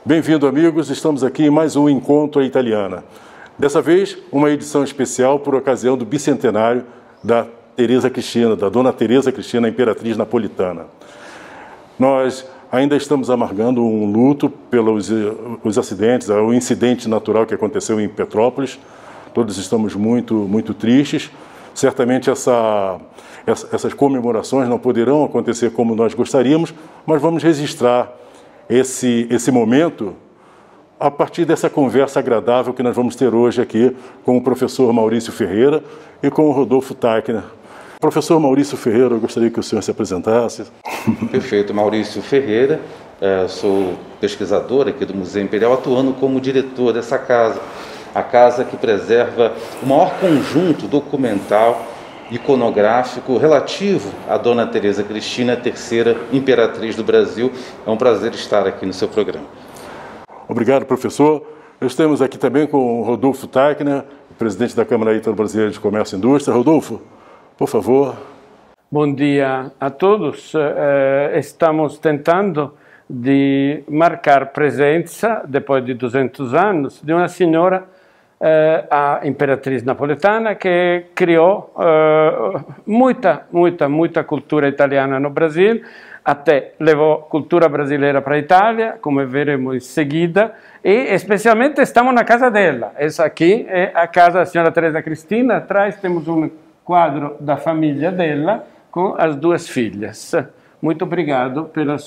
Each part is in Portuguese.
Bem-vindo, amigos. Estamos aqui em mais um Encontro à Italiana. Dessa vez, uma edição especial por ocasião do bicentenário da Teresa Cristina, da Dona Teresa Cristina, a Imperatriz Napolitana. Nós ainda estamos amargando um luto pelos acidentes, o incidente natural que aconteceu em Petrópolis. Todos estamos muito tristes. Certamente essas comemorações não poderão acontecer como nós gostaríamos, mas vamos registrar esse momento a partir dessa conversa agradável que nós vamos ter hoje aqui com o professor Maurício Ferreira e com o Rodolfo Tachner. Professor Maurício Ferreira, eu gostaria que o senhor se apresentasse. Perfeito, Maurício Ferreira, sou pesquisador aqui do Museu Imperial, atuando como diretor dessa casa, a casa que preserva o maior conjunto documental iconográfico relativo à Dona Teresa Cristina, a terceira imperatriz do Brasil. É um prazer estar aqui no seu programa. Obrigado, professor. Estamos aqui também com o Rodolfo Tachner, presidente da Câmara Ítalo-Brasileira de Comércio e Indústria. Rodolfo, por favor. Bom dia a todos. Estamos tentando de marcar presença, depois de 200 anos, de uma senhora, a Imperatriz Napolitana, que criou muita cultura italiana no Brasil, até levou cultura brasileira para a Itália, como veremos em seguida, e especialmente estamos na casa dela. Essa aqui é a casa da senhora Teresa Cristina. Atrás temos um quadro da família dela com as duas filhas. Muito obrigado pelo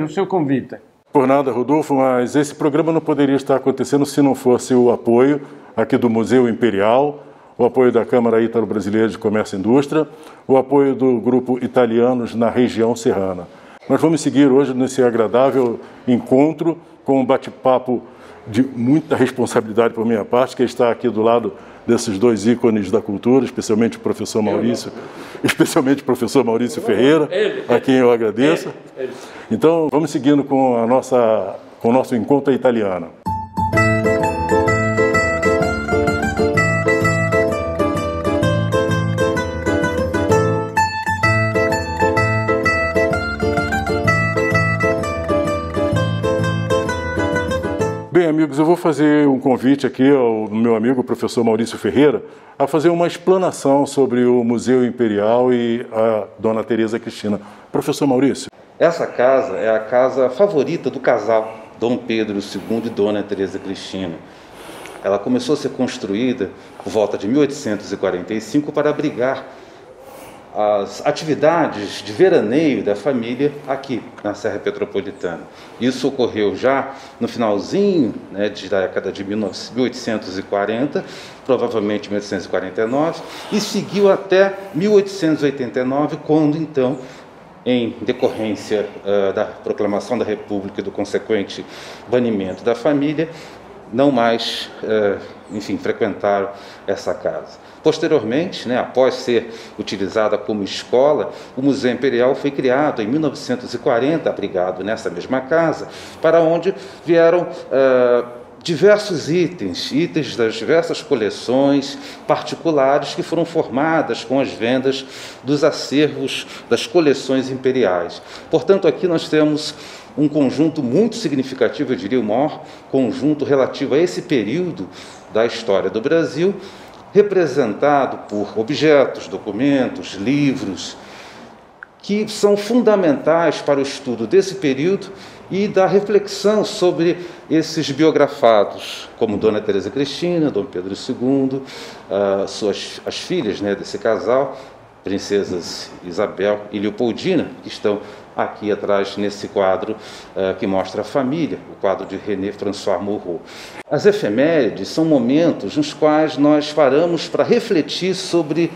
seu convite. Por nada, Rodolfo, mas esse programa não poderia estar acontecendo se não fosse o apoio aqui do Museu Imperial, o apoio da Câmara Ítalo-Brasileira de Comércio e Indústria, o apoio do Grupo Italianos na região serrana. Nós vamos seguir hoje nesse agradável encontro com um bate-papo de muita responsabilidade por minha parte, que está aqui do lado desses dois ícones da cultura, especialmente o professor Maurício, Ferreira, a quem eu agradeço. Então, vamos seguindo com o nosso Encontro à Italiana. Bem, amigos, eu vou fazer um convite aqui ao meu amigo, o professor Maurício Ferreira, a fazer uma explanação sobre o Museu Imperial e a Dona Teresa Cristina. Professor Maurício. Essa casa é a casa favorita do casal Dom Pedro II e Dona Teresa Cristina. Ela começou a ser construída por volta de 1845 para abrigar as atividades de veraneio da família aqui na Serra Petropolitana. Isso ocorreu já no finalzinho da década de 1840, provavelmente 1849, e seguiu até 1889, quando então, em decorrência da proclamação da República e do consequente banimento da família, não mais, frequentaram essa casa. Posteriormente, após ser utilizada como escola, o Museu Imperial foi criado em 1940, abrigado nessa mesma casa, para onde vieram diversos itens das diversas coleções particulares que foram formadas com as vendas dos acervos das coleções imperiais. Portanto, aqui nós temos um conjunto muito significativo, eu diria o maior conjunto relativo a esse período da história do Brasil, representado por objetos, documentos, livros, que são fundamentais para o estudo desse período e da reflexão sobre esses biografados, como Dona Teresa Cristina, Dom Pedro II, as filhas desse casal, princesas Isabel e Leopoldina, que estão aqui atrás nesse quadro que mostra a família, o quadro de René François Moreau. As efemérides são momentos nos quais nós paramos para refletir sobre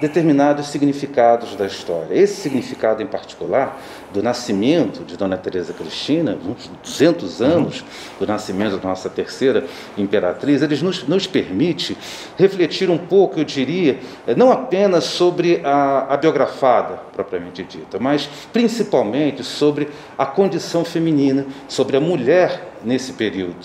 determinados significados da história. Esse significado em particular do nascimento de Dona Teresa Cristina, uns 200 anos do nascimento da nossa terceira imperatriz, eles nos permite refletir um pouco, eu diria, não apenas sobre a biografada propriamente dita, mas principalmente sobre a condição feminina, sobre a mulher nesse período,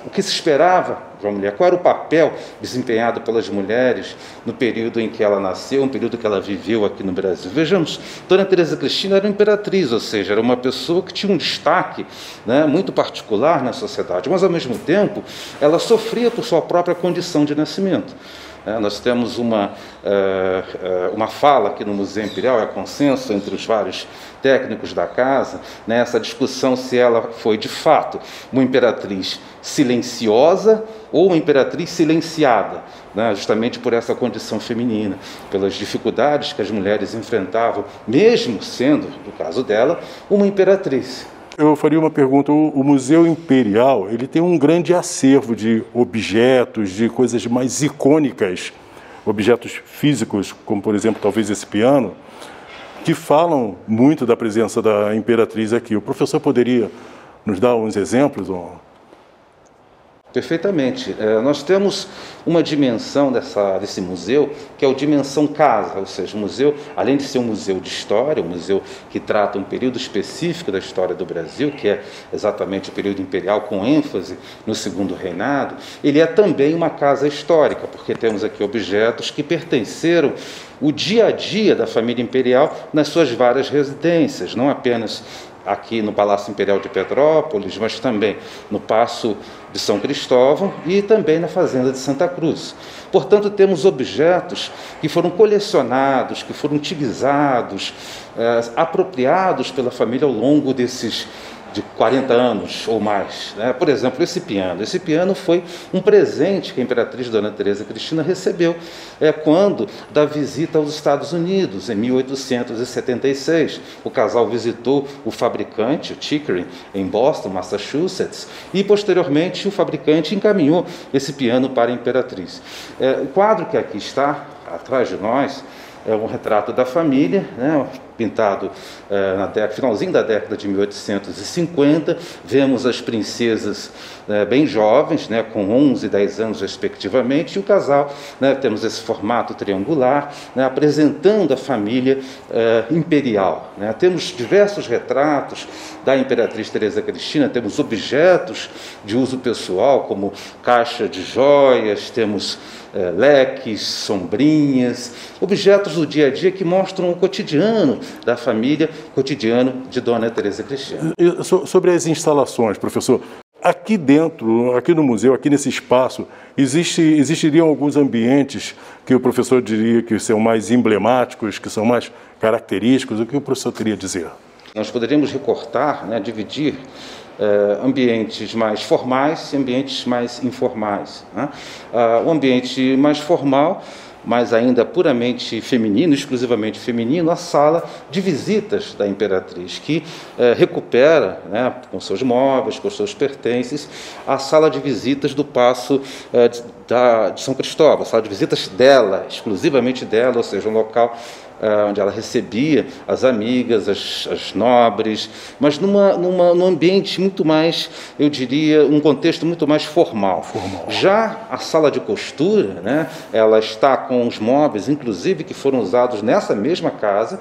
o que se esperava de uma mulher, qual era o papel desempenhado pelas mulheres no período em que ela nasceu, um período que ela viveu aqui no Brasil. Vejamos, Dona Teresa Cristina era imperatriz, ou seja, era uma pessoa que tinha um destaque, né, muito particular na sociedade, mas ao mesmo tempo ela sofria por sua própria condição de nascimento. Nós temos uma fala aqui no Museu Imperial, é consenso entre os vários técnicos da casa, nessa discussão se ela foi de fato uma imperatriz silenciosa ou uma imperatriz silenciada, né, justamente por essa condição feminina, pelas dificuldades que as mulheres enfrentavam, mesmo sendo, no caso dela, uma imperatriz. Eu faria uma pergunta. O Museu Imperial, ele tem um grande acervo de objetos, de coisas mais icônicas, objetos físicos, como, por exemplo, talvez esse piano, que falam muito da presença da imperatriz aqui. O professor poderia nos dar uns exemplos? Perfeitamente. Nós temos uma dimensão desse museu, que é a dimensão casa, ou seja, o museu, além de ser um museu de história, um museu que trata um período específico da história do Brasil, que é exatamente o período imperial, com ênfase no Segundo Reinado, ele é também uma casa histórica, porque temos aqui objetos que pertenceram o dia a dia da família imperial nas suas várias residências, não apenas aqui no Palácio Imperial de Petrópolis, mas também no Paço de São Cristóvão e também na Fazenda de Santa Cruz. Portanto, temos objetos que foram colecionados, que foram utilizados, apropriados pela família ao longo desses de 40 anos ou mais, né? Por exemplo, esse piano foi um presente que a imperatriz Dona Teresa Cristina recebeu quando da visita aos Estados Unidos, em 1876. O casal visitou o fabricante, o Chickering, em Boston, Massachusetts, e posteriormente o fabricante encaminhou esse piano para a imperatriz. O quadro que aqui está atrás de nós é um retrato da família, né, pintado finalzinho da década de 1850. Vemos as princesas bem jovens, né, com 11 e 10 anos respectivamente, e o casal, né, temos esse formato triangular, né, apresentando a família imperial. Né. Temos diversos retratos da imperatriz Teresa Cristina, temos objetos de uso pessoal, como caixa de joias, temos leques, sombrinhas, objetos do dia a dia que mostram o cotidiano da família, cotidiano de Dona Teresa Cristina. Sobre as instalações, professor, aqui dentro, aqui no museu, aqui nesse espaço, existiriam alguns ambientes que o professor diria que são mais emblemáticos, que são mais característicos? O que o professor queria dizer? Nós poderíamos recortar, né, dividir ambientes mais formais e ambientes mais informais. Né? O ambiente mais formal, mas ainda puramente feminino, exclusivamente feminino, a sala de visitas da imperatriz, que recupera, né, com seus móveis, com seus pertences, a sala de visitas do Paço de São Cristóvão, a sala de visitas dela, exclusivamente dela, ou seja, um local onde ela recebia as amigas, as nobres, mas num ambiente muito mais, eu diria, um contexto muito mais formal. Já a sala de costura, né, ela está com os móveis, inclusive, que foram usados nessa mesma casa,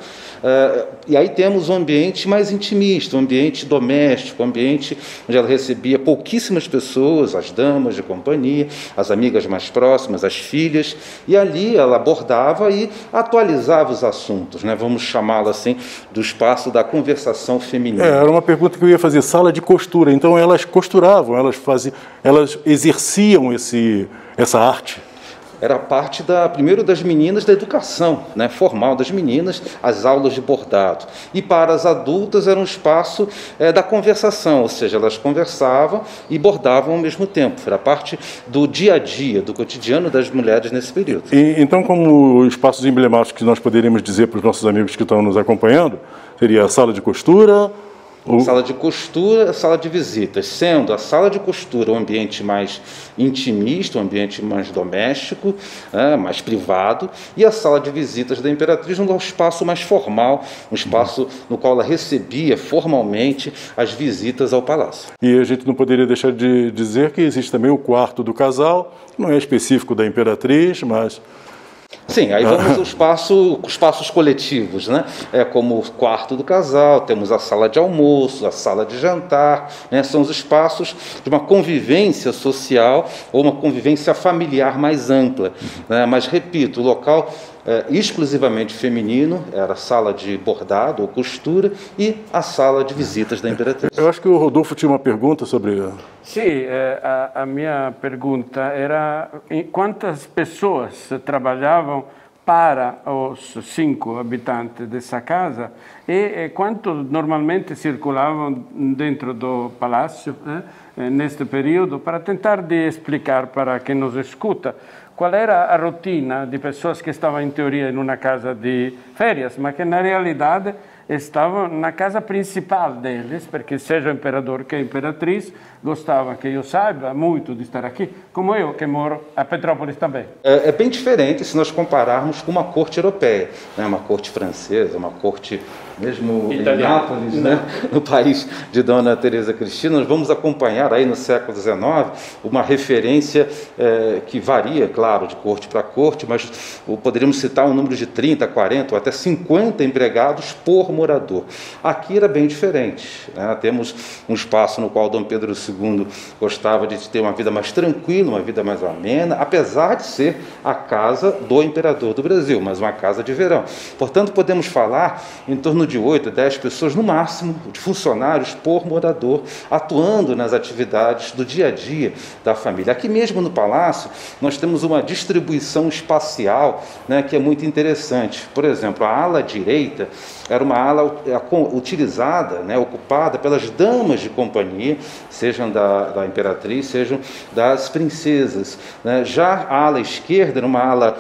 e aí temos um ambiente mais intimista, um ambiente doméstico, um ambiente onde ela recebia pouquíssimas pessoas, as damas de companhia, as amigas mais próximas, as filhas, e ali ela abordava e atualizava os assuntos, né? Vamos chamá-la assim, do espaço da conversação feminina. Era uma pergunta que eu ia fazer, sala de costura. Então elas costuravam, elas exerciam essa arte. Era parte primeiro das meninas da educação, né, formal das meninas, as aulas de bordado. E para as adultas era um espaço da conversação, ou seja, elas conversavam e bordavam ao mesmo tempo. Era parte do dia a dia, do cotidiano das mulheres nesse período. Então, como espaços emblemáticos que nós poderíamos dizer para os nossos amigos que estão nos acompanhando, seria a sala de costura... Sala de costura, sala de visitas, sendo a sala de costura um ambiente mais intimista, um ambiente mais doméstico, mais privado, e a sala de visitas da imperatriz um espaço mais formal, um espaço no qual ela recebia formalmente as visitas ao palácio. E a gente não poderia deixar de dizer que existe também o quarto do casal, que não é específico da imperatriz, mas... Sim, aí vamos aos espaços coletivos, né? Como o quarto do casal, temos a sala de almoço, a sala de jantar, né? São os espaços de uma convivência social ou uma convivência familiar mais ampla, né? Mas, repito, o local exclusivamente feminino era a sala de bordado ou costura e a sala de visitas da Imperatriz. Eu acho que o Rodolfo tinha uma pergunta sobre... Sim, a minha pergunta era quantas pessoas trabalhavam para os 5 habitantes dessa casa e quantos normalmente circulavam dentro do palácio neste período, para tentar de explicar para quem nos escuta qual era a rotina de pessoas que estavam em teoria em uma casa de férias, mas que na realidade estavam na casa principal deles, porque seja o imperador que a imperatriz gostava que eu saiba muito de estar aqui, como eu que moro a Petrópolis também. É bem diferente se nós compararmos com uma corte europeia, né? Uma corte francesa, uma corte mesmo em Nápoles, né? No país de Dona Teresa Cristina. Nós vamos acompanhar aí no século XIX uma referência que varia, claro, de corte para corte, mas poderíamos citar um número de 30, 40 ou até 50 empregados por morador. Aqui era bem diferente, né? Temos um espaço no qual Dom Pedro II gostava de ter uma vida mais tranquila, uma vida mais amena, apesar de ser a casa do imperador do Brasil, mas uma casa de verão. Portanto, podemos falar em torno de 8 a 10 pessoas no máximo, de funcionários por morador, atuando nas atividades do dia a dia da família. Aqui mesmo no Palácio, nós temos uma distribuição espacial, né, que é muito interessante. Por exemplo, a ala direita era uma ala utilizada, né, ocupada pelas damas de companhia, sejam da imperatriz, sejam das princesas, né? Já a ala esquerda era uma ala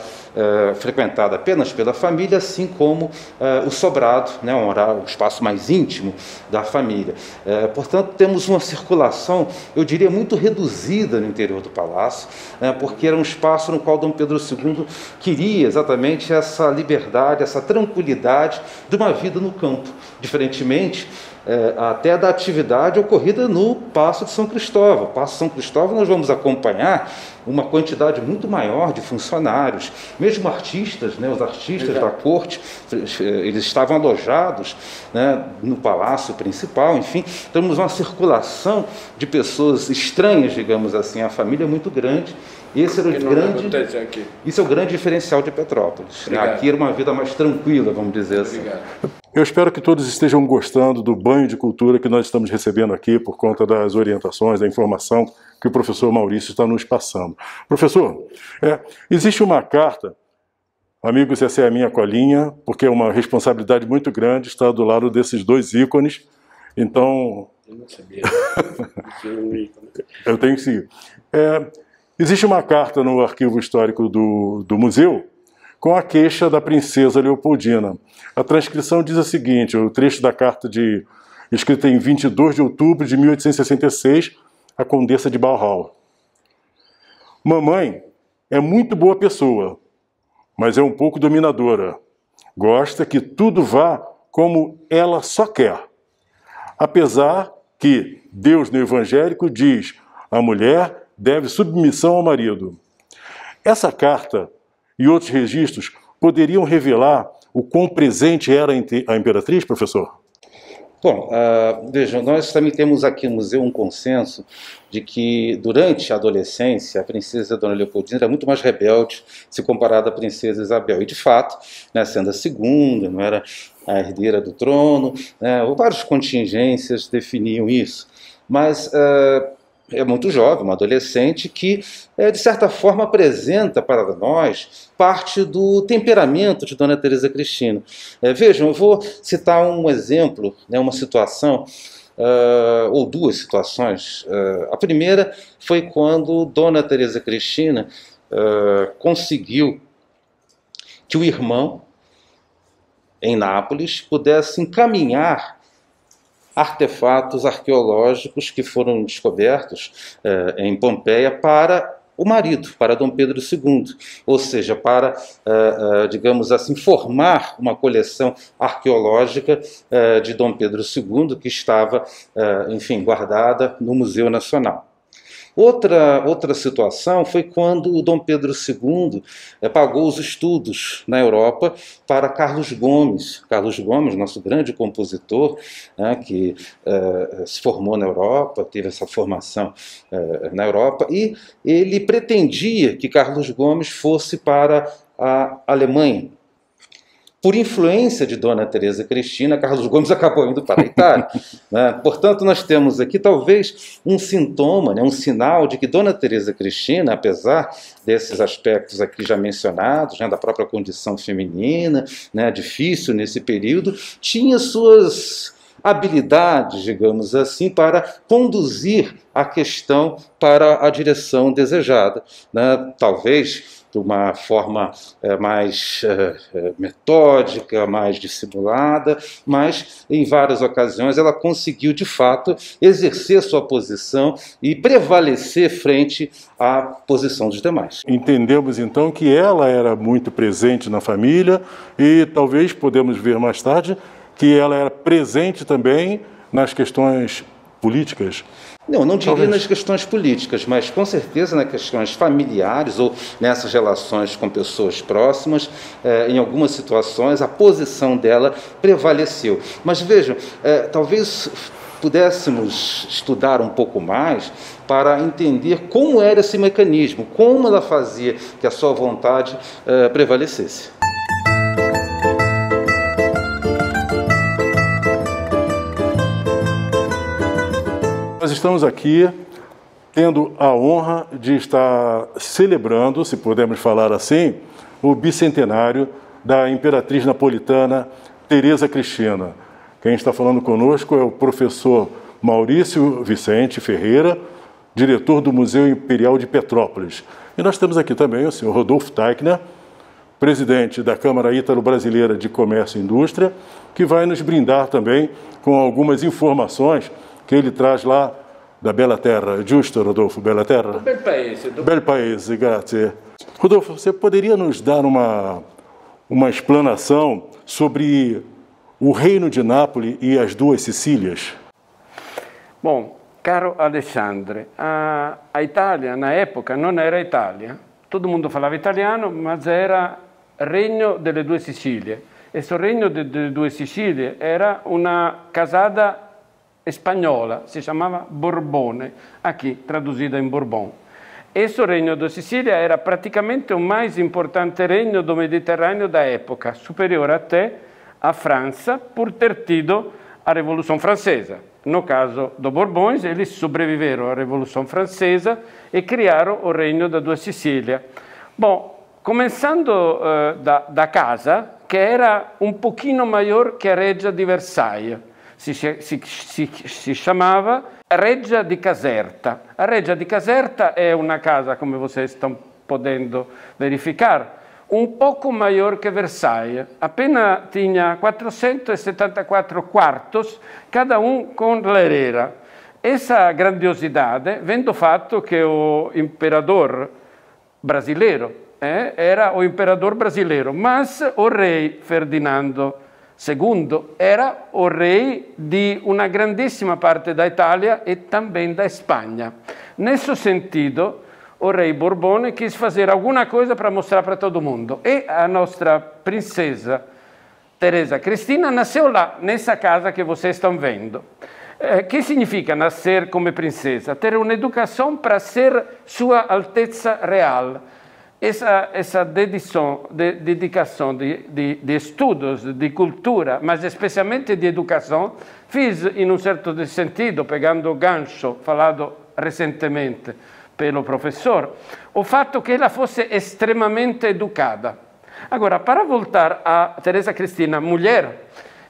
frequentada apenas pela família, assim como o sobrado, né, um espaço mais íntimo da família. Portanto, temos uma circulação, eu diria, muito reduzida no interior do palácio, porque era um espaço no qual Dom Pedro II queria exatamente essa liberdade, essa tranquilidade de uma vida no campo, diferentemente até da atividade ocorrida no Paço de São Cristóvão. Paço de São Cristóvão nós vamos acompanhar uma quantidade muito maior de funcionários, mesmo artistas, né, os artistas da corte, eles estavam alojados, né, no palácio principal. Enfim, temos uma circulação de pessoas estranhas, digamos assim, a família é muito grande. Esse é o grande diferencial de Petrópolis. Aqui era uma vida mais tranquila, vamos dizer assim. Eu espero que todos estejam gostando do banho de cultura que nós estamos recebendo aqui por conta das orientações, da informação que o professor Maurício está nos passando. Professor, existe uma carta, amigos, essa é a minha colinha, porque é uma responsabilidade muito grande estar do lado desses 2 ícones, então... Eu não sabia. Eu tenho que seguir. Existe uma carta no arquivo histórico do museu com a queixa da princesa Leopoldina. A transcrição diz o seguinte, o trecho da carta escrita em 22 de outubro de 1866, a Condessa de Balhal. Mamãe é muito boa pessoa, mas é um pouco dominadora. Gosta que tudo vá como ela só quer. Apesar que Deus no evangélico diz a mulher deve submissão ao marido. Essa carta e outros registros poderiam revelar o quão presente era a imperatriz, professor? Bom, vejam, nós também temos aqui no museu um consenso de que durante a adolescência a princesa Dona Leopoldina era muito mais rebelde se comparada à princesa Isabel. E de fato, né, sendo a segunda, não era a herdeira do trono, né, várias contingências definiam isso. Mas é muito jovem, uma adolescente que, de certa forma, apresenta para nós parte do temperamento de Dona Teresa Cristina. Vejam, eu vou citar um exemplo, né, uma situação, ou 2 situações. A primeira foi quando Dona Teresa Cristina conseguiu que o irmão, em Nápoles, pudesse encaminhar artefatos arqueológicos que foram descobertos em Pompeia para o marido, para Dom Pedro II, ou seja, para, digamos assim, formar uma coleção arqueológica de Dom Pedro II que estava, enfim, guardada no Museu Nacional. Outra situação foi quando o Dom Pedro II pagou os estudos na Europa para Carlos Gomes. Carlos Gomes, nosso grande compositor, né, que se formou na Europa, teve essa formação na Europa, e ele pretendia que Carlos Gomes fosse para a Alemanha. Por influência de Dona Teresa Cristina, Carlos Gomes acabou indo para a Itália. Né? Portanto, nós temos aqui talvez um sintoma, né, um sinal de que Dona Teresa Cristina, apesar desses aspectos aqui já mencionados, né, da própria condição feminina, né, difícil nesse período, tinha suas habilidades, digamos assim, para conduzir a questão para a direção desejada. Né? Talvez de uma forma mais metódica, mais dissimulada, mas em várias ocasiões ela conseguiu de fato exercer sua posição e prevalecer frente à posição dos demais. Entendemos então que ela era muito presente na família e talvez podemos ver mais tarde que ela era presente também nas questões políticas. Não diria nas questões políticas, mas com certeza nas questões familiares ou nessas relações com pessoas próximas, em algumas situações a posição dela prevaleceu. Mas vejam, talvez pudéssemos estudar um pouco mais para entender como era esse mecanismo, como ela fazia que a sua vontade prevalecesse. Nós estamos aqui tendo a honra de estar celebrando, se pudermos falar assim, o bicentenário da imperatriz napolitana Teresa Cristina. Quem está falando conosco é o professor Maurício Vicente Ferreira, diretor do Museu Imperial de Petrópolis. E nós temos aqui também o senhor Rodolfo Teichner, presidente da Câmara Ítalo-Brasileira de Comércio e Indústria, que vai nos brindar também com algumas informações que ele traz lá da Bela Terra. Giusto, Rodolfo? Bela Terra? Bel paese. Bel paese, grazie. Rodolfo, você poderia nos dar uma explanação sobre o Reino de Nápoles e as duas Sicílias? Bom, caro Alexandre, a Itália na época non era Italia. Todo mundo falava italiano, mas era Regno delle Due Sicilie. Questo Regno delle Due Sicilie era una casata spagnola, si chiamava Borbone, aqui traduzida em Bourbon. Esse Regno da Sicília era praticamente o mais importante regno do Mediterrâneo da época, superior até à França, por ter tido a Revolução Francesa. No caso dos Borbões, eles sobreviveram à Revolução Francesa e criaram o Regno da Due Sicilia. Bom, começando da casa, que era um pouquinho maior que a Reggia di Versailles. Si chamava Reggia di Caserta. A Reggia di Caserta é uma casa, como vocês estão podendo verificar, um pouco maior que Versailles. Apenas tinha 474 quartos, cada um com lareira. Essa grandiosidade vem do fato que o imperador brasileiro era o imperador brasileiro, mas o rei Ferdinando II era o rei di una grandissima parte da Itália e também da Espanha. Nesse sentido, o rei Borbone quis fazer alguma coisa para mostrar para todo mundo. E a nossa princesa Teresa Cristina nasceu lá, nessa casa que vocês estão vendo. Que significa nascer como princesa? Ter uma educação para ser Sua Altezza Real. Essa dedicação de estudos, de cultura, mas especialmente de educação, fiz, em um certo sentido, pegando o gancho falado recentemente pelo professor, o fatto che ela fosse estremamente educada. Agora, para voltar a Teresa Cristina, mulher,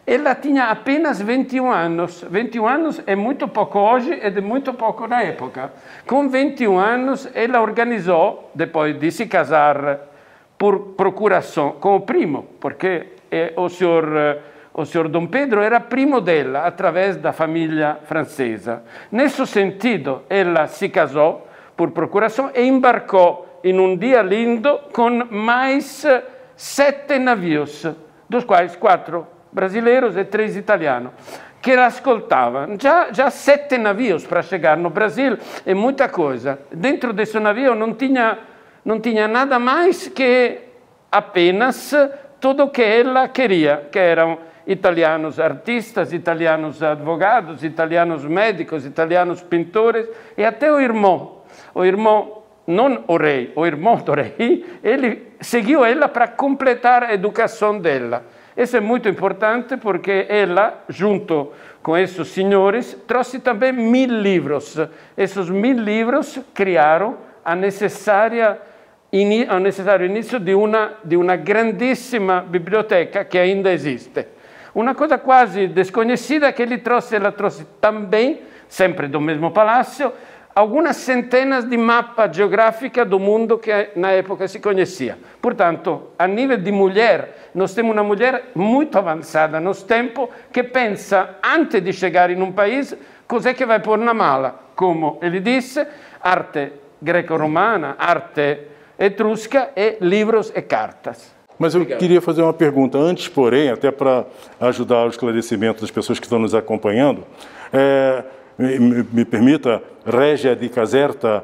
ela tinha apenas 21 anos. 21 anos é muito pouco hoje e é muito pouco na época. Com 21 anos, ela organizou, depois de se casar por procuração com o primo, porque o senhor Dom Pedro era primo dela, através da família francesa. Nesse sentido, ela se casou por procuração e embarcou em um dia lindo com mais 7 navios, dos quais 4 brasileiros e 3 italianos. que la ascoltava. Já 7 navios para chegar no Brasil é muita coisa. Dentro desse navio não tinha nada mais que apenas tudo o que ela queria, que eram italianos artistas, italianos advogados, italianos médicos, italianos pintores e até o irmão. O irmão, não o rei, o irmão do rei, ele seguiu ela para completar a educação dela. Isso é muito importante porque ela, junto com esses senhores, trouxe também 1000 livros. Esses 1000 livros criaram o necessário início de uma grandissima biblioteca que ainda existe. Uma coisa quase desconhecida que ela trouxe também, sempre do mesmo palácio, algumas centenas de mapas geográficos do mundo que na época se conhecia. Portanto, a nível de mulher, nós temos uma mulher muito avançada nos tempos que pensa, antes de chegar em um país, cos'è que vai pôr na mala. Como ele disse, arte greco-romana, arte etrusca e livros e cartas. Mas eu queria fazer uma pergunta antes, porém, até para ajudar o esclarecimento das pessoas que estão nos acompanhando. Me permita, Regia di Caserta,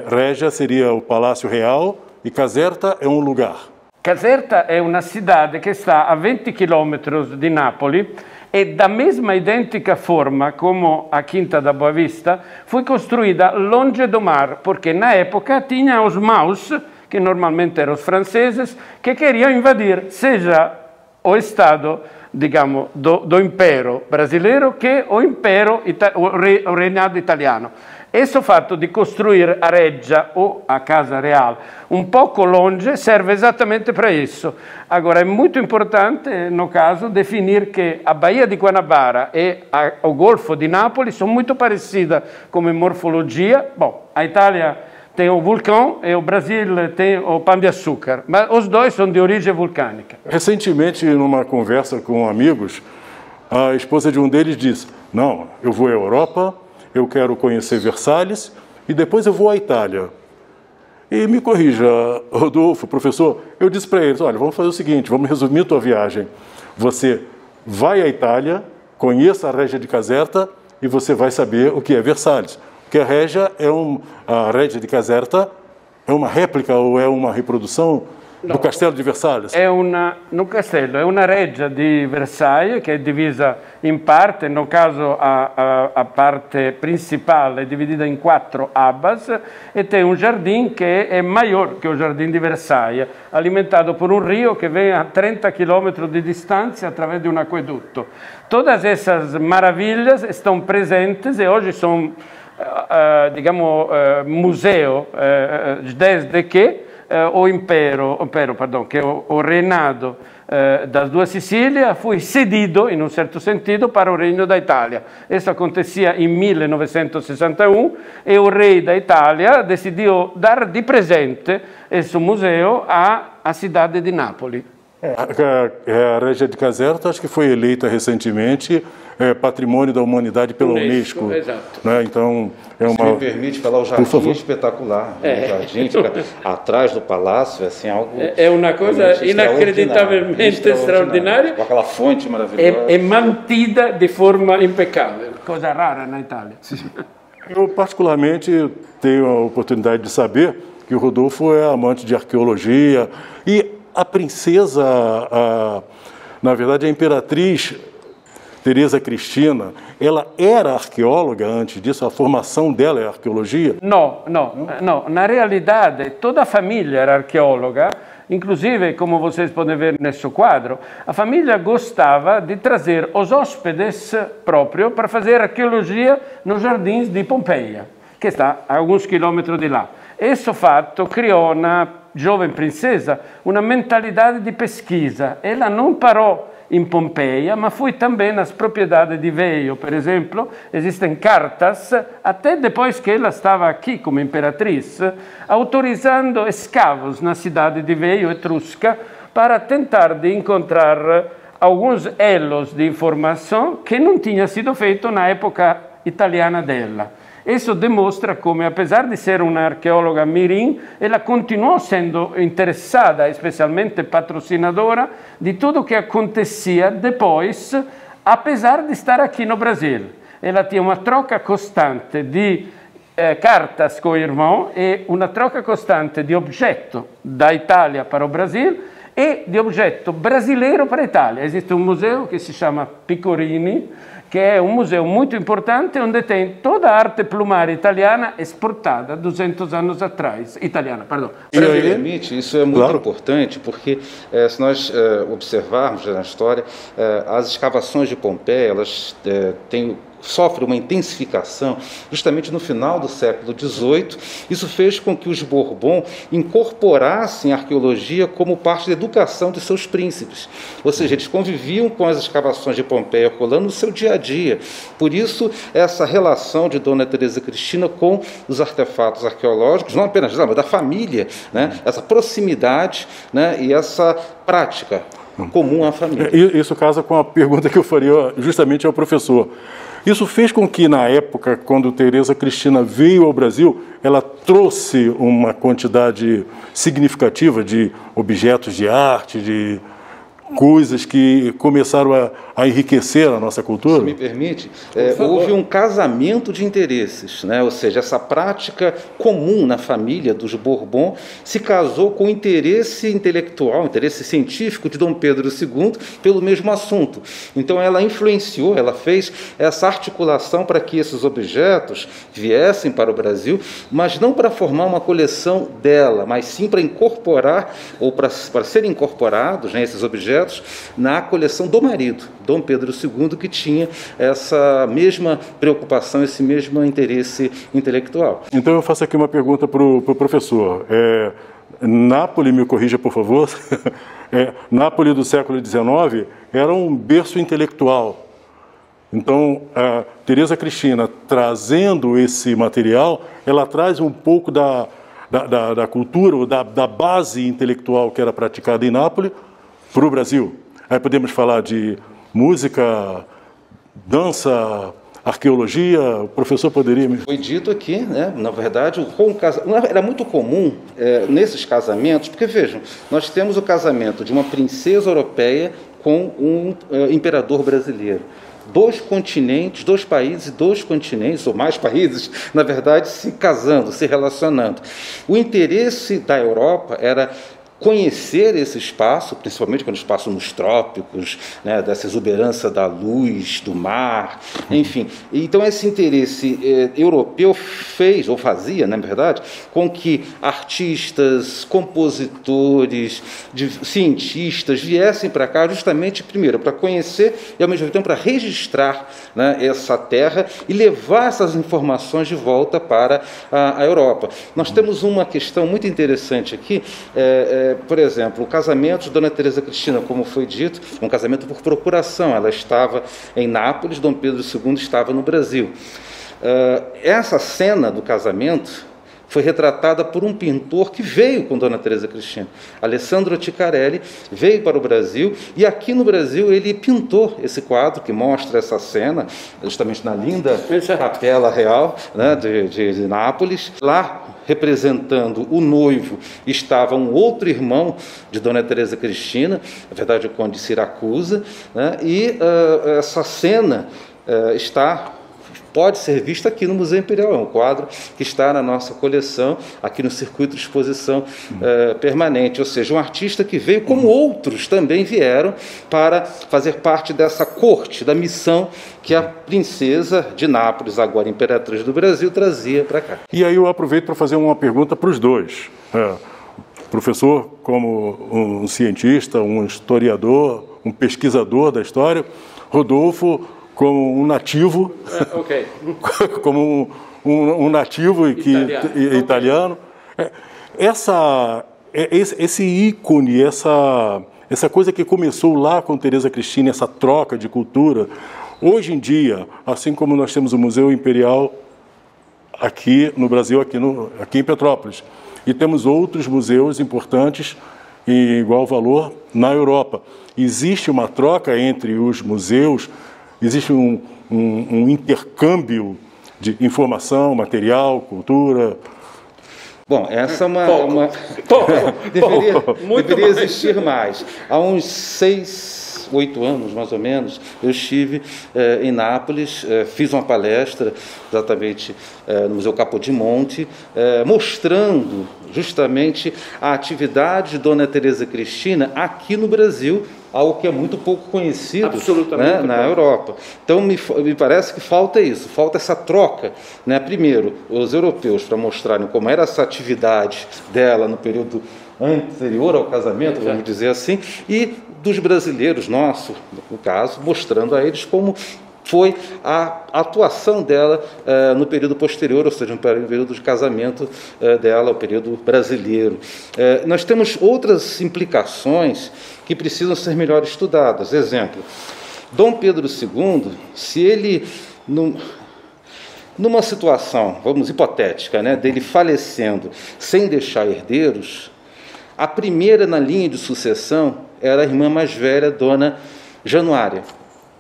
Regia seria o Palácio Real e Caserta é um lugar. Caserta é uma cidade que está a 20 quilômetros de Nápoles e da mesma identica forma como a Quinta da Boa Vista foi construída longe do mar, porque na época tinha os maus, que normalmente eram os franceses, que queriam invadir, seja o Estado, digamos, do Impero brasileiro que o reinado italiano. Esse fatto di costruire a Reggia o a Casa Real un poco longe serve esattamente para isso. Agora, é muito importante, no caso, definir que a Baía de Guanabara e o Golfo di Napoli são muito parecidas como morfologia. Bom, a Itália tem o vulcão e o Brasil tem o pão de açúcar, mas os dois são de origem vulcânica. Recentemente, numa conversa com amigos, a esposa de um deles disse: não, eu vou à Europa, eu quero conhecer Versalhes e depois eu vou à Itália. E me corrija, Rodolfo, professor, eu disse para eles: olha, vamos fazer o seguinte, vamos resumir a tua viagem. Você vai à Itália, conheça a Regia de Caserta e você vai saber o que é Versalhes. Porque a Regia de Caserta é uma réplica ou é uma reprodução do Castelo de Versalhes? No castelo è una reggia di Versailles che è divisa in parte, no caso a parte principale è dividida in 4 abas e tem un giardino che è maior che o Jardim di Versailles, alimentato por un rio che vem a 30 km di distanza attraverso di un acquedotto. Todas essas maravilhas estão presentes e hoje são, museu, desde que que o reinado das duas Sicílias foi cedido, in un certo sentido, para o Regno da Itália. Isso acontecia em 1961 e o rei da Itália decidiu dar de presente esse museu à cidade de Nápoles. A Regia de Caserta, acho que foi eleita recentemente Patrimônio da Humanidade pela Unesco. Exato. Né? Então, Se me permite falar, o jardim é espetacular. O jardim fica atrás do palácio, assim, algo... É uma coisa inacreditavelmente extraordinária. Com aquela fonte maravilhosa. É mantida de forma impecável. Coisa rara na Itália. Eu, particularmente, tenho a oportunidade de saber que o Rodolfo é amante de arqueologia e a princesa, na verdade, a imperatriz Teresa Cristina, ela era arqueóloga antes disso? A formação dela é arqueologia? Não. Na realidade, toda a família era arqueóloga. Inclusive, como vocês podem ver nesse quadro, a família gostava de trazer os hóspedes próprios para fazer arqueologia nos jardins de Pompeia, que está a alguns quilômetros de lá. Esse fato criou na jovem princesa uma mentalidade de pesquisa. Ela não parou em Pompeia, mas foi também nas propriedades de Veio, por exemplo. Existem cartas, até depois que ela estava aqui como imperatriz, autorizando escavos na cidade de Veio, etrusca, para tentar de encontrar alguns elos de informação que não tinha sido feito na época italiana dela. Isso demonstra como, apesar de ser uma arqueóloga mirim, ela continuou sendo interessada, especialmente patrocinadora, de tudo o que acontecia depois apesar de estar aqui no Brasil. Ela tinha uma troca constante de cartas com o irmão e uma troca constante de objeto da Itália para o Brasil e de objeto brasileiro para a Itália. Existe um museu que se chama Picorini, que é um museu muito importante, onde tem toda a arte plumária italiana exportada 200 anos atrás. Italiana, perdão. Se me permite, isso é muito importante, porque se nós observarmos na história, as escavações de Pompeia, elas sofre uma intensificação justamente no final do século XVIII. Isso fez com que os Bourbon incorporassem a arqueologia como parte da educação de seus príncipes. Ou seja, eles conviviam com as escavações de Pompeia rolando no seu dia a dia. Por isso, essa relação de Dona Teresa Cristina com os artefatos arqueológicos, não apenas dela, mas da família, né? Essa proximidade, né? E essa prática comum à família. Isso casa com a pergunta que eu faria justamente ao professor. Isso fez com que, na época, quando Teresa Cristina veio ao Brasil, ela trouxe uma quantidade significativa de objetos de arte, de coisas que começaram a enriquecer a nossa cultura? Se me permite, houve um casamento de interesses, né? Ou seja, essa prática comum na família dos Bourbon se casou com o interesse intelectual, interesse científico de Dom Pedro II pelo mesmo assunto. Então ela influenciou, ela fez essa articulação para que esses objetos viessem para o Brasil, mas não para formar uma coleção dela, mas sim para incorporar, ou para serem incorporados, né, esses objetos, na coleção do marido, Dom Pedro II, que tinha essa mesma preocupação, esse mesmo interesse intelectual. Então eu faço aqui uma pergunta para o professor. Nápoles, me corrija por favor, Nápoles do século XIX era um berço intelectual. Então, a Teresa Cristina, trazendo esse material, ela traz um pouco da cultura, ou da base intelectual que era praticada em Nápoles, para o Brasil. Aí podemos falar de música, dança, arqueologia. O professor poderia... Foi dito aqui, né? Na verdade, era muito comum nesses casamentos, porque vejam, nós temos o casamento de uma princesa europeia com um imperador brasileiro. Dois continentes, dois países, dois continentes, ou mais países, na verdade, se casando, se relacionando. O interesse da Europa era conhecer esse espaço, principalmente quando o espaço nos trópicos, né, dessa exuberância da luz, do mar, enfim. Então, esse interesse europeu fez, ou fazia, na verdade, com que artistas, compositores, cientistas viessem para cá justamente, primeiro, para conhecer e, ao mesmo tempo, para registrar, né, essa terra e levar essas informações de volta para a Europa. Nós temos uma questão muito interessante aqui, por exemplo, o casamento de Dona Teresa Cristina, como foi dito, um casamento por procuração. Ela estava em Nápoles, Dom Pedro II estava no Brasil. Essa cena do casamento foi retratada por um pintor que veio com Dona Teresa Cristina. Alessandro Ticcarelli veio para o Brasil e aqui no Brasil ele pintou esse quadro que mostra essa cena, justamente na linda Capela Real, né, de Nápoles. Lá, representando o noivo, estava um outro irmão de Dona Teresa Cristina, na verdade o Conde de Siracusa, né, e essa cena pode ser vista aqui no Museu Imperial. É um quadro que está na nossa coleção, aqui no circuito de exposição permanente. Ou seja, um artista que veio, como outros também vieram, para fazer parte dessa corte, da missão que a princesa de Nápoles, agora imperatriz do Brasil, trazia para cá. E aí eu aproveito para fazer uma pergunta para os dois. O professor, como um cientista, um historiador, um pesquisador da história, Rodolfo, como um nativo, como um nativo italiano. Esse ícone, essa coisa que começou lá com Teresa Cristina, essa troca de cultura, hoje em dia, assim como nós temos o Museu Imperial aqui no Brasil, aqui em Petrópolis, e temos outros museus importantes em igual valor na Europa. Existe uma troca entre os museus. Existe um intercâmbio de informação, material, cultura? Bom, essa é uma... deveria existir mais. Há uns 6 8 anos, mais ou menos, eu estive em Nápoles, fiz uma palestra exatamente no Museu Capodimonte, mostrando justamente a atividade de Dona Teresa Cristina aqui no Brasil, algo que é muito pouco conhecido, né, na Europa. Então, me parece que falta isso, falta essa troca, né? Primeiro, os europeus, para mostrarem como era essa atividade dela no período anterior ao casamento, vamos dizer assim, e dos brasileiros, nosso, no caso, mostrando a eles como foi a atuação dela no período posterior, ou seja, no período de casamento dela, o período brasileiro. Nós temos outras implicações que precisam ser melhor estudadas. Exemplo, Dom Pedro II, se ele, numa situação, vamos, hipotética, né, dele falecendo sem deixar herdeiros, a primeira na linha de sucessão era a irmã mais velha, Dona Januária.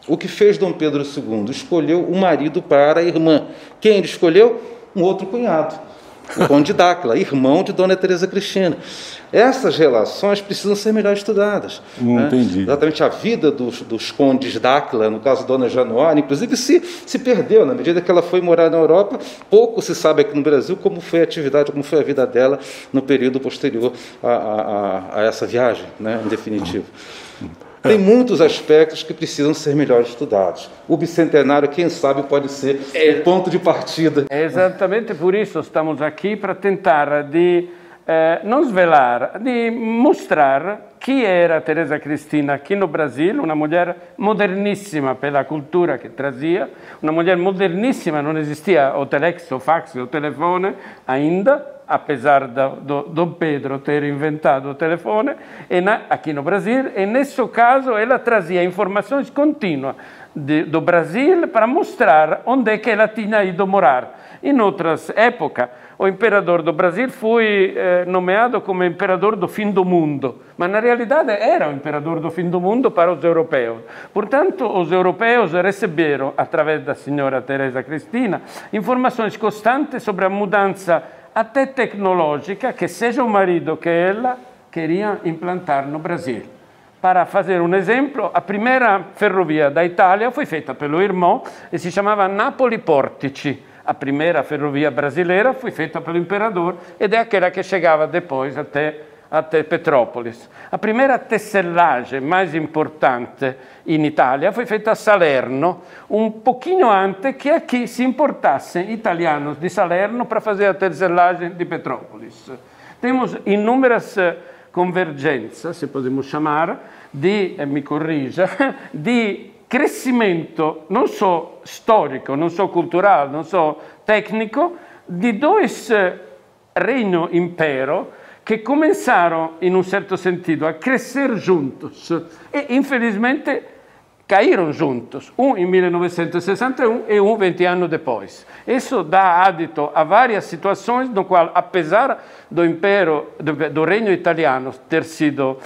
O que fez Dom Pedro II? Escolheu um marido para a irmã. Quem ele escolheu? Um outro cunhado, o Conde Dáquila, irmão de Dona Teresa Cristina. Essas relações precisam ser melhor estudadas. Entendi. Exatamente a vida dos condes Dáquila, no caso Dona Januária, inclusive se perdeu. Na medida que ela foi morar na Europa, pouco se sabe aqui no Brasil como foi a atividade, como foi a vida dela no período posterior a essa viagem, né, em definitivo. Tem muitos aspectos que precisam ser melhor estudados. O bicentenário, quem sabe, pode ser o ponto de partida. É exatamente por isso estamos aqui, para tentar de não svelar, de mostrar chi era Teresa Cristina aqui no Brasil, uma mulher moderníssima pela cultura que trazia, uma mulher moderníssima, não existia o telex, o fax, o telefone ainda, apesar do Dom Pedro ter inventado o telefone, aqui no Brasil, e nesse caso ela trazia informações contínuas do Brasil para mostrar onde é que ela tinha ido morar. Em outras épocas, o imperador do Brasil foi nomeado como imperador do fim do mundo, mas na realidade era o imperador do fim do mundo para os europeus. Portanto, os europeus receberam, através da senhora Teresa Cristina, informações constantes sobre a mudança até tecnológica que seja o marido que ela queria implantar no Brasil. Para fazer um exemplo, a primeira ferrovia da Itália foi feita pelo irmão e se chamava Napoli-Portici. A primeira ferrovia brasileira foi feita pelo imperador ed é aquela que chegava depois até Petrópolis. A primeira tesselagem mais importante in Italia foi feita a Salerno, um pouquinho antes que aqui se importassem italianos de Salerno para fazer a tesselagem de Petrópolis. Temos inúmeras convergências, se podemos chamar, me corrija, de crescimento não só histórico, não só cultural, não só técnico, de dois reinos impero que começaram, em um certo sentido, a crescer juntos e, infelizmente, caíram juntos, um em 1961 e um 20 anos depois. Isso dá adito a várias situações no qual, apesar do império, do Regno Italiano ter sido,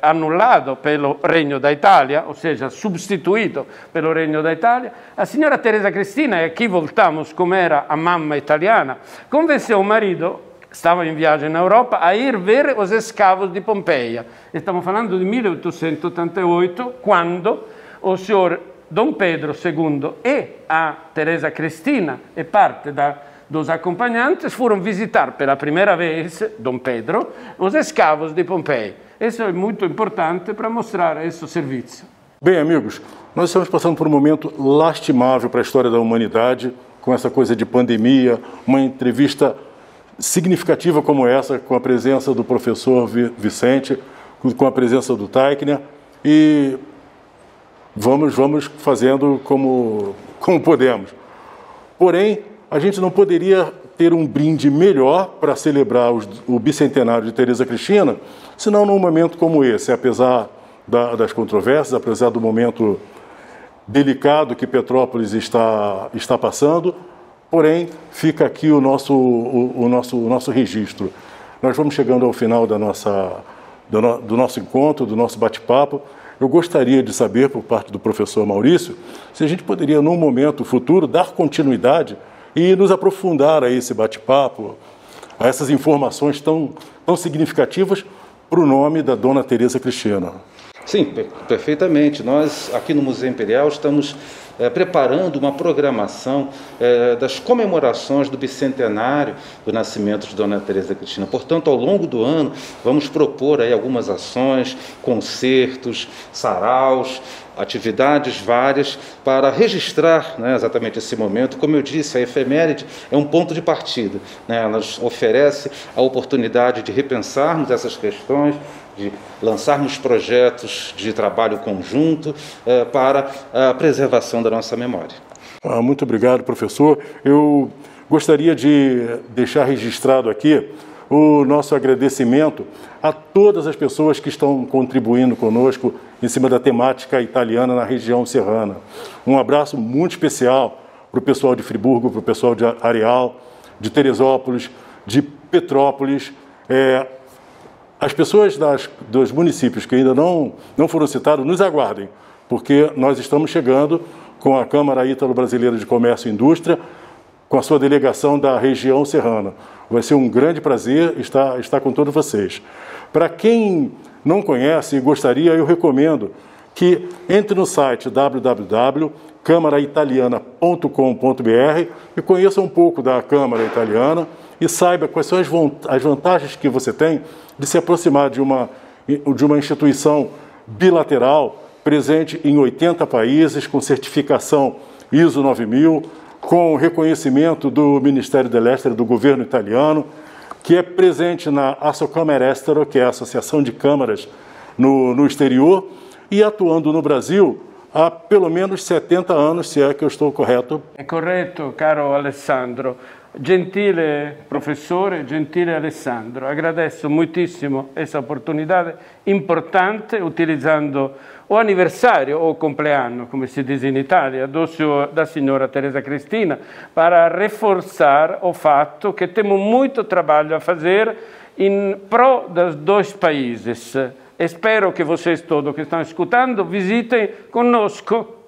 anulado pelo Regno da Itália, ou seja, substituído pelo Regno da Itália, a signora Teresa Cristina, e aqui voltamos como era a mamma italiana, convenceu o marido, stava in viaggio in Europa, a ir ver os escavos di Pompeia. Stiamo parlando di 1888, quando o signor Dom Pedro II e a Teresa Cristina e parte dos acompanhantes foram visitar pela primeira vez, Dom Pedro, os escavos de Pompeia. Isso é muito importante para mostrar esse serviço. Bem, amigos, nós estamos passando por um momento lastimável para a história da humanidade, com essa coisa de pandemia, uma entrevista significativa como essa, com a presença do professor Vicente, com a presença do Teichner, e vamos fazendo como podemos. Porém, a gente não poderia ter um brinde melhor para celebrar o bicentenário de Teresa Cristina, senão num momento como esse, apesar das controvérsias, apesar do momento delicado que Petrópolis está passando. Porém, fica aqui o nosso registro. Nós vamos chegando ao final do nosso encontro, do nosso bate-papo. Eu gostaria de saber, por parte do professor Maurício, se a gente poderia, num momento futuro, dar continuidade e nos aprofundar a esse bate-papo, a essas informações tão significativas para o nome da Dona Teresa Cristina. Sim, perfeitamente. Nós, aqui no Museu Imperial, estamos preparando uma programação das comemorações do bicentenário do nascimento de Dona Teresa Cristina. Portanto, ao longo do ano, vamos propor aí algumas ações, concertos, saraus, atividades várias para registrar, né, exatamente esse momento. Como eu disse, a efeméride é um ponto de partida, né? Ela nos oferece a oportunidade de repensarmos essas questões, de lançarmos projetos de trabalho conjunto para a preservação da nossa memória. Muito obrigado, professor. Eu gostaria de deixar registrado aqui o nosso agradecimento a todas as pessoas que estão contribuindo conosco em cima da temática italiana na região serrana. Um abraço muito especial para o pessoal de Friburgo, para o pessoal de Areal, de Teresópolis, de Petrópolis. As pessoas dos municípios que ainda não foram citados, nos aguardem, porque nós estamos chegando com a Câmara Ítalo-Brasileira de Comércio e Indústria, com a sua delegação da região serrana. Vai ser um grande prazer estar com todos vocês. Para quem não conhece e gostaria, eu recomendo que entre no site www.camaraitaliana.com.br e conheça um pouco da Câmara Italiana e saiba quais são as vantagens que você tem de se aproximar de uma instituição bilateral presente em 80 países, com certificação ISO 9000, com reconhecimento do Ministério dell'Estero, do governo italiano, que é presente na Assocamere-Estero, que é a Associação de Câmaras no exterior, e atuando no Brasil há pelo menos 70 anos, se é que eu estou correto. É correto, caro Alessandro. Gentile professore, gentile Alessandro, agradeço muitíssimo essa oportunidade importante, utilizando o aniversário ou compleanno, como se diz em Itália, da senhora Teresa Cristina, para reforçar o fato que temos muito trabalho a fazer em prol dos dois países. Espero que vocês todos que estão escutando visitem conosco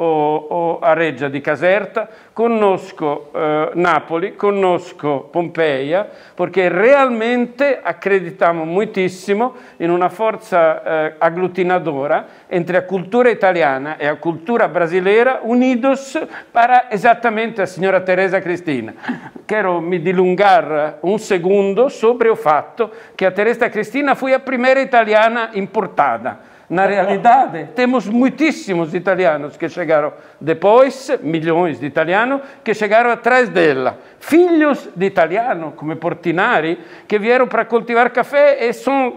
a Reggia di Caserta, conosco Napoli, conosco Pompeia, perché realmente acreditamos muitíssimo in una forza agglutinadora entre a cultura italiana e a cultura brasileira unidos para exatamente a signora Teresa Cristina. Quero me dilungar um segundo sobre o fato que a Teresa Cristina foi a primeira italiana importada. Na realidade, temos muitíssimos italianos que chegaram depois, milhões de italianos que chegaram atrás dela. Filhos de italiano, come Portinari, que vieram para cultivar café e são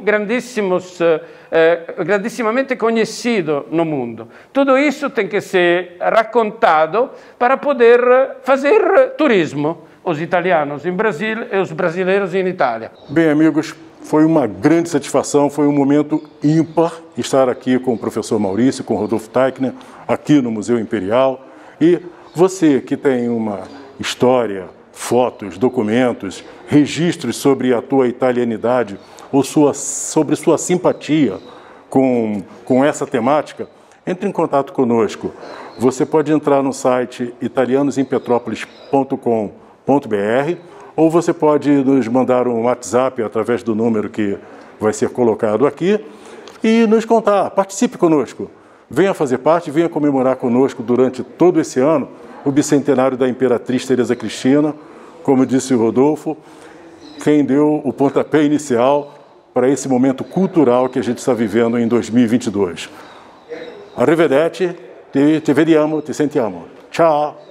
grandissimamente conhecidos no mundo. Tudo isso tem que ser raccontado para poder fazer turismo. Os italianos em Brasil e os brasileiros em Itália. Bem, amigos, foi uma grande satisfação, foi um momento ímpar estar aqui com o professor Maurício, com o Rodolfo Teichner, aqui no Museu Imperial. E você que tem uma história, fotos, documentos, registros sobre a tua italianidade ou sobre sua simpatia com essa temática, entre em contato conosco. Você pode entrar no site italianosempetrópolis.com.br ou você pode nos mandar um WhatsApp através do número que vai ser colocado aqui e nos contar. Participe conosco. Venha fazer parte, venha comemorar conosco durante todo esse ano o bicentenário da Imperatriz Teresa Cristina. Como disse o Rodolfo, quem deu o pontapé inicial para esse momento cultural que a gente está vivendo em 2022. Arrivederci, te vediamo, te sentiamo. Ciao!